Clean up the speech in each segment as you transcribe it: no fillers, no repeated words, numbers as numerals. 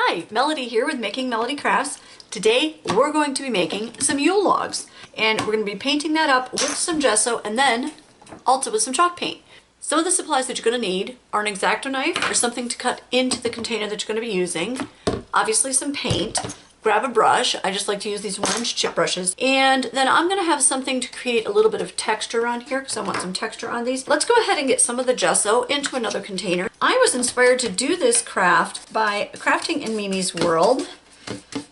Hi, Melody here with Making Melody Crafts. Today we're going to be making some Yule logs, and we're going to be painting that up with some gesso and then also with some chalk paint. Some of the supplies that you're going to need are an X-Acto knife or something to cut into the container that you're going to be using, obviously some paint. Grab a brush. I just like to use these 1-inch chip brushes. And then I'm going to have something to create a little bit of texture on here because I want some texture on these. Let's go ahead and get some of the gesso into another container. I was inspired to do this craft by Crafting in Mimi's World.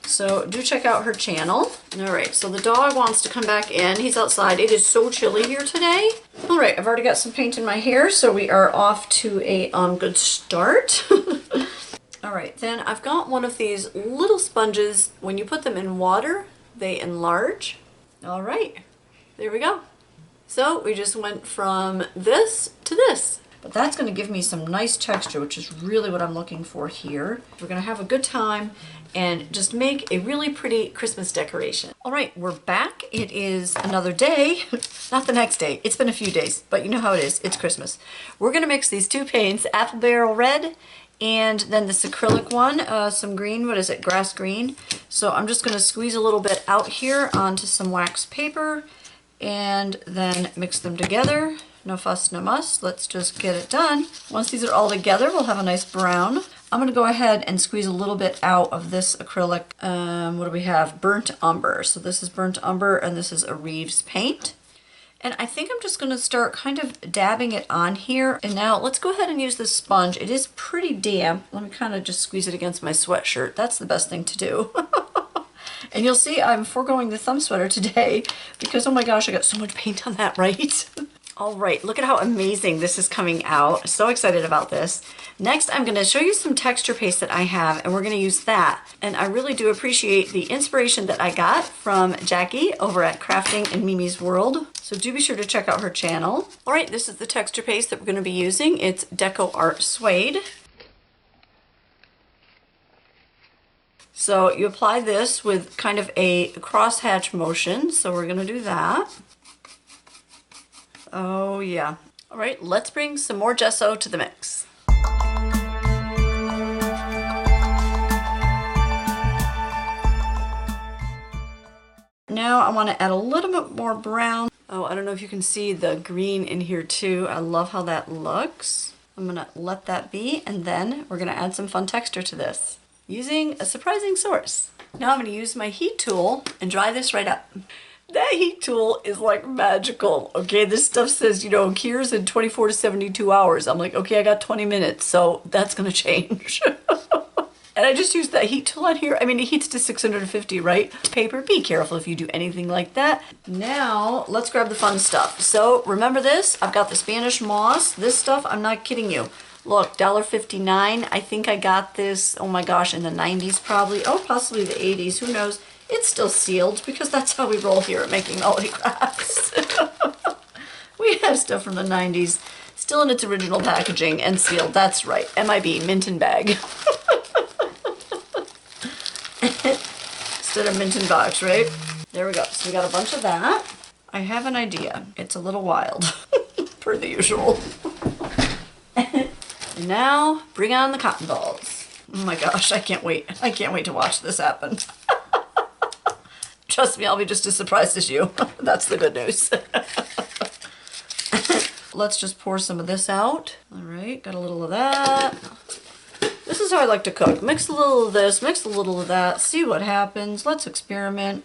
So do check out her channel. All right, so the dog wants to come back in. He's outside. It is so chilly here today. All right, I've already got some paint in my hair, so we are off to a good start. All right, then I've got one of these little sponges. When you put them in water, they enlarge. All right, there we go. So we just went from this to this. But that's going to give me some nice texture, which is really what I'm looking for here. We're going to have a good time and just make a really pretty Christmas decoration. All right, we're back. It is another day, not the next day. It's been a few days, but you know how it is. It's Christmas. We're going to mix these two paints, Apple Barrel Red and then this acrylic one, some green, what is it, grass green. So I'm just going to squeeze a little bit out here onto some wax paper and then mix them together. No fuss, no muss. Let's just get it done. Once these are all together, we'll have a nice brown. I'm going to go ahead and squeeze a little bit out of this acrylic. What do we have? Burnt umber. So this is burnt umber and this is a Reeves paint. And I think I'm just going to start kind of dabbing it on here. And now let's go ahead and use this sponge. It is pretty damp. Let me kind of just squeeze it against my sweatshirt. That's the best thing to do. And you'll see I'm foregoing the thumb sweater today because, oh my gosh, I got so much paint on that, right? All right, look at how amazing this is coming out. So excited about this. Next, I'm gonna show you some texture paste that I have, and we're gonna use that. And I really do appreciate the inspiration that I got from Jackie over at Crafting in Mimi's World. So do be sure to check out her channel. All right, this is the texture paste that we're gonna be using. It's Deco Art Suede. So you apply this with kind of a crosshatch motion. So we're gonna do that. Oh yeah. All right, let's bring some more gesso to the mix. Now I want to add a little bit more brown. Oh, I don't know if you can see the green in here too. I love how that looks. I'm gonna let that be, and then we're gonna add some fun texture to this using a surprising source. Now I'm gonna use my heat tool and dry this right up. That heat tool is like magical. Okay, this stuff says, you know, cures in 24 to 72 hours. I'm like, okay, I got 20 minutes, so that's gonna change. And I just used that heat tool on here. I mean, it heats to 650, right? Paper, be careful if you do anything like that. Now, let's grab the fun stuff. So, remember this? I've got the Spanish moss. This stuff, I'm not kidding you. Look, $1.59. I think I got this, oh my gosh, in the 90s probably. Oh, possibly the 80s, who knows? It's still sealed because that's how we roll here at Making Melody Crafts. We have stuff from the 90s still in its original packaging and sealed. That's right. MIB, mint in bag. Instead of mint in box, right? There we go. So we got a bunch of that. I have an idea. It's a little wild, per the usual. And now, bring on the cotton balls. Oh my gosh, I can't wait. I can't wait to watch this happen. Trust me, I'll be just as surprised as you. That's the good news. Let's just pour some of this out. All right, got a little of that. This is how I like to cook. Mix a little of this, mix a little of that, see what happens. Let's experiment.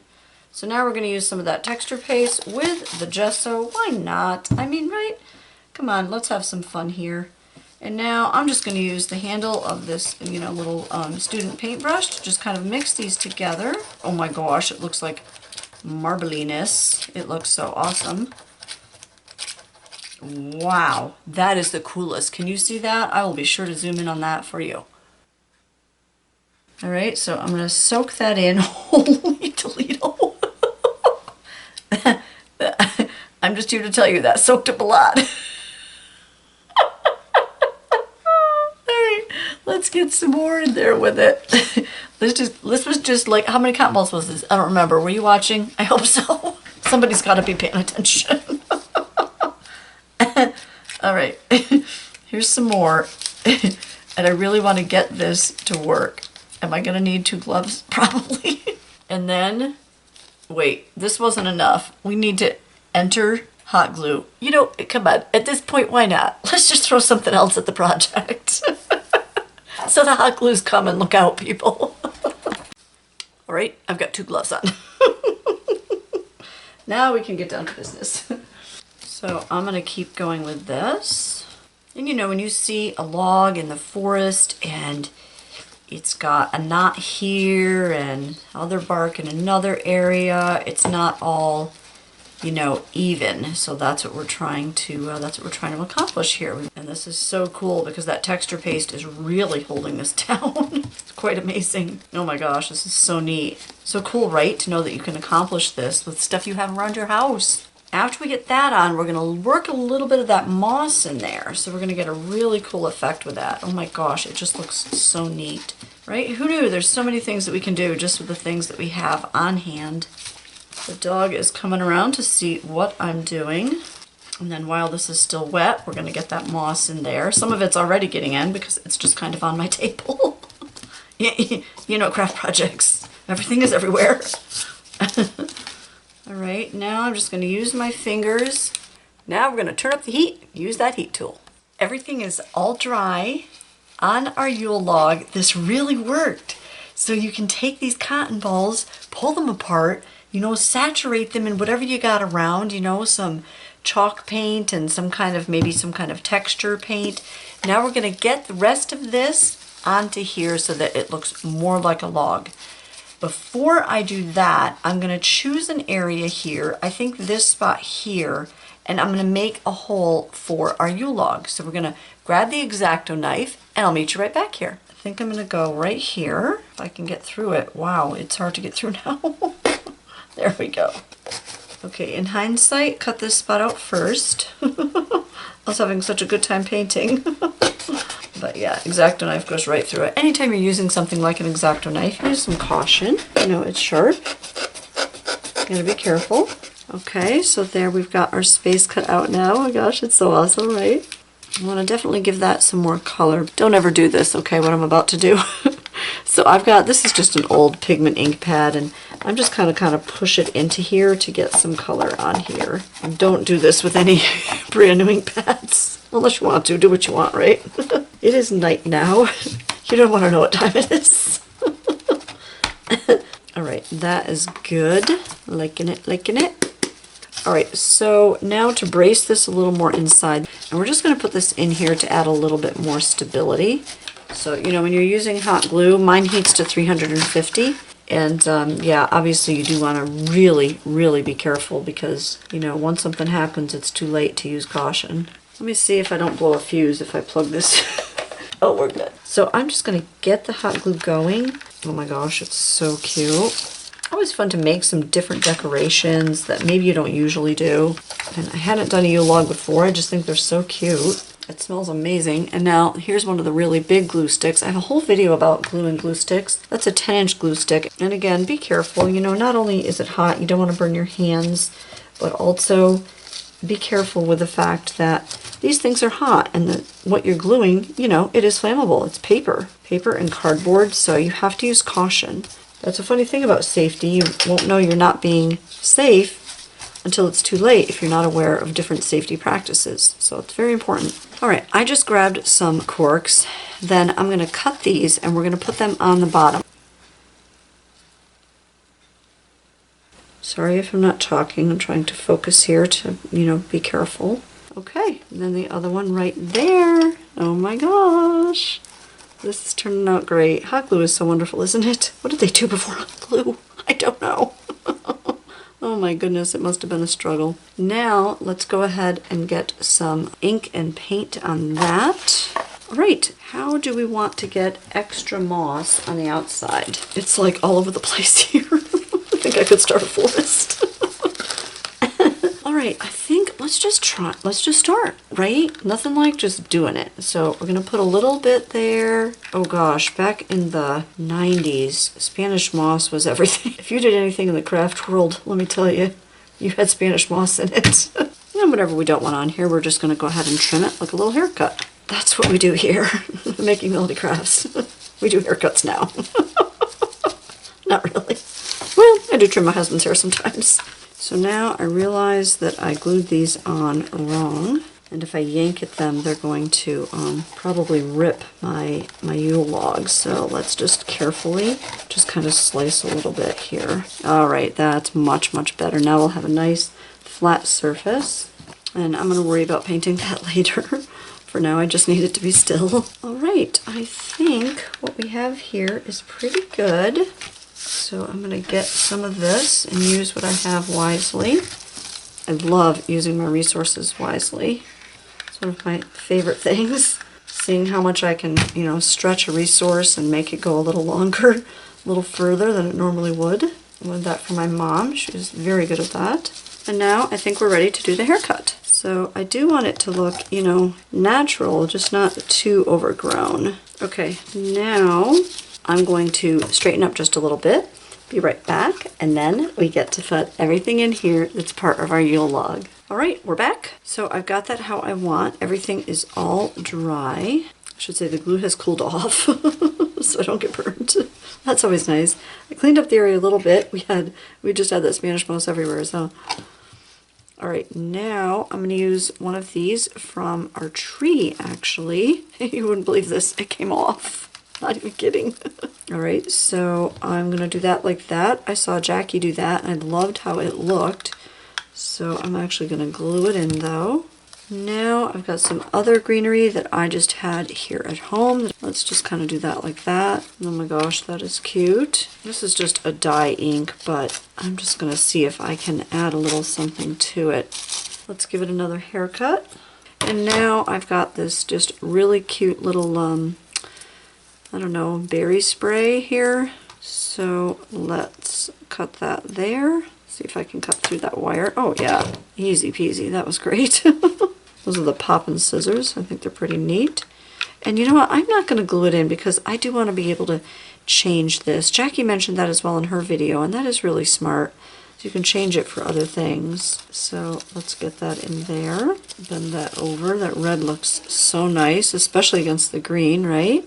So now we're gonna use some of that texture paste with the gesso. Why not? I mean, right? Come on, let's have some fun here. And now I'm just going to use the handle of this, you know, little student paintbrush to just kind of mix these together. Oh my gosh, it looks like marbliness. It looks so awesome. Wow, that is the coolest. Can you see that? I will be sure to zoom in on that for you. All right, so I'm going to soak that in. Holy Toledo. I'm just here to tell you that soaked up a lot. Let's get some more in there with it. This was just like, how many cotton balls was this? I don't remember. Were you watching? I hope so. Somebody's got to be paying attention. All right, here's some more. And I really want to get this to work. Am I gonna need 2 gloves? Probably. And then, wait, this wasn't enough. We need to enter hot glue. You know, come on, at this point, why not? Let's just throw something else at the project. So the hot glue's coming, look out, people. All right, I've got 2 gloves on. Now we can get down to business. So I'm gonna keep going with this. And you know, when you see a log in the forest and it's got a knot here and other bark in another area, it's not all, you know, even. So that's what we're trying to accomplish here. And this is so cool because that texture paste is really holding this down. It's quite amazing. Oh my gosh, this is so neat. So cool, right? To know that you can accomplish this with stuff you have around your house. After we get that on, we're gonna work a little bit of that moss in there. So we're gonna get a really cool effect with that. Oh my gosh, it just looks so neat, right? Who knew? There's so many things that we can do just with the things that we have on hand. The dog is coming around to see what I'm doing. And then while this is still wet, we're gonna get that moss in there. Some of it's already getting in because it's just kind of on my table. You know, craft projects. Everything is everywhere. All right, now I'm just gonna use my fingers. Now we're gonna turn up the heat, use that heat tool. Everything is all dry on our Yule log. This really worked. So you can take these cotton balls, pull them apart, you know, saturate them in whatever you got around, you know, some chalk paint and maybe some kind of texture paint. Now we're gonna get the rest of this onto here so that it looks more like a log. Before I do that, I'm gonna choose an area here, I think this spot here, and I'm gonna make a hole for our Yule log. So we're gonna grab the X-Acto knife and I'll meet you right back here. I think I'm gonna go right here, if I can get through it. Wow, it's hard to get through now. There we go. Okay, in hindsight, cut this spot out first. I was having such a good time painting. But yeah, X-Acto knife goes right through it. Anytime you're using something like an X-Acto knife, use some caution. You know, it's sharp. You gotta be careful. Okay, so there we've got our space cut out now. Oh my gosh, it's so awesome, right? I wanna definitely give that some more color. Don't ever do this, okay, what I'm about to do. So this is just an old pigment ink pad, and I'm just kind of push it into here to get some color on here. And don't do this with any brand new ink pads. Unless you want to, do what you want, right? It is night now. You don't want to know what time it is. All right, that is good. Liking it, liking it. All right, so now to brace this a little more inside, and we're just gonna put this in here to add a little bit more stability. So, you know, when you're using hot glue, mine heats to 350. And yeah, obviously you do want to really, really be careful because, you know, once something happens, it's too late to use caution. Let me see if I don't blow a fuse if I plug this. Oh, we're good. So I'm just going to get the hot glue going. Oh my gosh, it's so cute. Always fun to make some different decorations that maybe you don't usually do. And I hadn't done a Yule log before. I just think they're so cute. It smells amazing. And now here's one of the really big glue sticks. I have a whole video about glue and glue sticks. That's a 10-inch glue stick. And again, be careful. You know, not only is it hot, you don't want to burn your hands, but also be careful with the fact that these things are hot and that what you're gluing, you know, it is flammable. It's paper and cardboard, so you have to use caution. That's a funny thing about safety. You won't know you're not being safe until it's too late if you're not aware of different safety practices. So it's very important. All right, I just grabbed some corks. Then I'm gonna cut these and we're gonna put them on the bottom. Sorry if I'm not talking, I'm trying to focus here to, you know, be careful. Okay, and then the other one right there. Oh my gosh. This is turning out great. Hot glue is so wonderful, isn't it? What did they do before hot glue? I don't know. Oh my goodness, it must have been a struggle. Now, let's go ahead and get some ink and paint on that. All right, how do we want to get extra moss on the outside? It's like all over the place here. I think I could start a forest. All right, I think let's just start, right? Nothing like just doing it. So we're gonna put a little bit there. Oh gosh, back in the 90s, Spanish moss was everything. If you did anything in the craft world, let me tell you, you had Spanish moss in it. And whatever we don't want on here, we're just gonna go ahead and trim it like a little haircut. That's what we do here, making Melody Crafts. We do haircuts now. Not really. Well, I do trim my husband's hair sometimes. So now I realize that I glued these on wrong. And if I yank at them, they're going to probably rip my Yule log. So let's just carefully just kind of slice a little bit here. All right, that's much, much better. Now we'll have a nice flat surface. And I'm going to worry about painting that later. For now, I just need it to be still. All right, I think what we have here is pretty good. So I'm going to get some of this and use what I have wisely. I love using my resources wisely. It's one of my favorite things. Seeing how much I can, you know, stretch a resource and make it go a little longer, a little further than it normally would. I learned that from my mom. She was very good at that. And now I think we're ready to do the haircut. So I do want it to look, you know, natural, just not too overgrown. Okay, now I'm going to straighten up just a little bit. Be right back, and then we get to put everything in here that's part of our Yule log. All right, we're back. So I've got that how I want. Everything is all dry. I should say the glue has cooled off so I don't get burnt. That's always nice. I cleaned up the area a little bit. We just had that Spanish moss everywhere, so. All right, now I'm gonna use one of these from our tree, actually. You wouldn't believe this, it came off. Not even kidding. All right, so I'm gonna do that like that. I saw Jackie do that and I loved how it looked. So I'm actually gonna glue it in though. Now I've got some other greenery that I just had here at home. Let's just kind of do that like that. Oh my gosh, that is cute. This is just a dye ink, but I'm just gonna see if I can add a little something to it. Let's give it another haircut. And now I've got this just really cute little, I don't know, berry spray here. So let's cut that there. See if I can cut through that wire. Oh yeah, easy peasy, that was great. Those are the poppin' scissors. I think they're pretty neat. And you know what, I'm not gonna glue it in because I do wanna be able to change this. Jackie mentioned that as well in her video, and that is really smart. So you can change it for other things. So let's get that in there. Bend that over. That red looks so nice, especially against the green, right?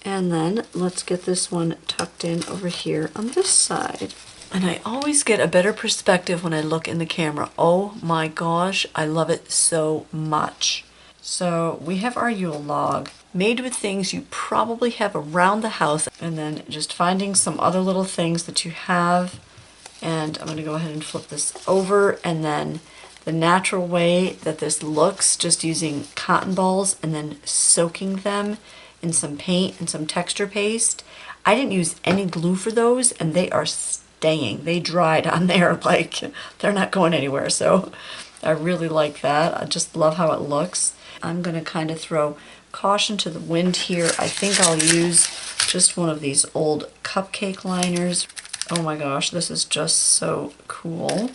And then let's get this one tucked in over here on this side. And I always get a better perspective when I look in the camera. Oh my gosh, I love it so much. So we have our Yule log made with things you probably have around the house, and then just finding some other little things that you have. And I'm gonna go ahead and flip this over, and then the natural way that this looks, just using cotton balls and then soaking them in some paint and some texture paste. I didn't use any glue for those, and they are staying. They dried on there, like they're not going anywhere. So I really like that. I just love how it looks. I'm gonna kind of throw caution to the wind here. I think I'll use just one of these old cupcake liners. Oh my gosh, this is just so cool.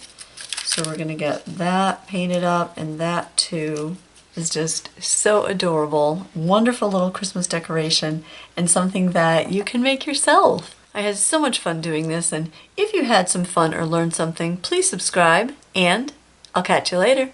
So we're gonna get that painted up, and that too is just so adorable. Wonderful little Christmas decoration, and something that you can make yourself. I had so much fun doing this, and if you had some fun or learned something, please subscribe, and I'll catch you later.